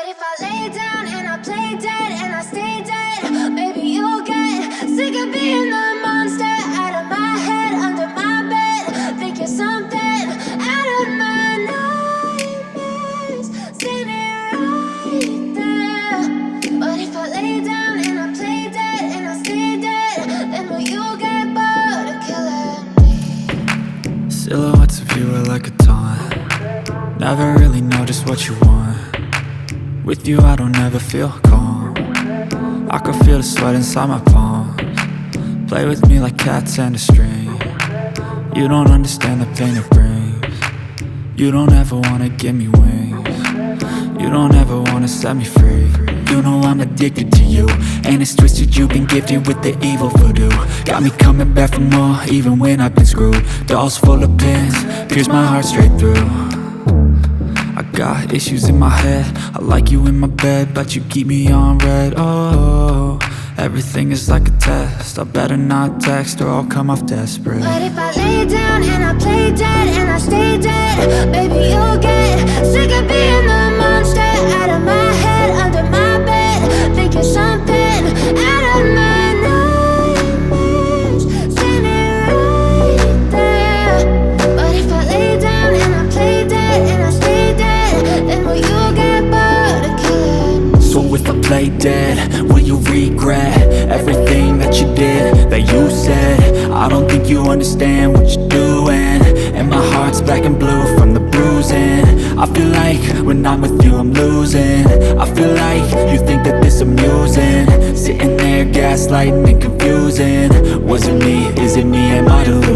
if I lay down and I play dead and I stay dead, maybe you'll get sick of being the monster out of my head, under my bed. Think you're something out of my nightmares, standing right there. But if I lay down and I play dead and I stay dead, then will you get bored of killing me? Silhouettes of you are like a taunt. Never really know just what you want. With you I don't ever feel calm. I can feel the sweat inside my palms. Play with me like cats and a string. You don't understand the pain it brings. You don't ever wanna give me wings. You don't ever wanna set me free. You know I'm addicted to you, and it's twisted, you've been gifted with the evil voodoo. Got me coming back for more, even when I've been screwed. Dolls full of pins, pierce my heart straight through. I got issues in my head, I like you in my bed, but you keep me on red. Oh, everything is like a test, I better not text or I'll come off desperate. But if I lay down and I play dead and I stay dead, baby you'll get sick of being the monster out of my head, under my bed. Think you're something out of my nightmares, standing right there. But if I lay down and I play dead and I stay dead, then will you get bored of killing me? So if I play dead, will you regret everything that you did, that you said? I don't think you understand what you're doing, and my heart's black and blue from the bruising. I feel like when I'm with you I'm losing. I feel like you think that this amusing, sitting there gaslighting and confusing. Was it me? Is it me? Am I deluded?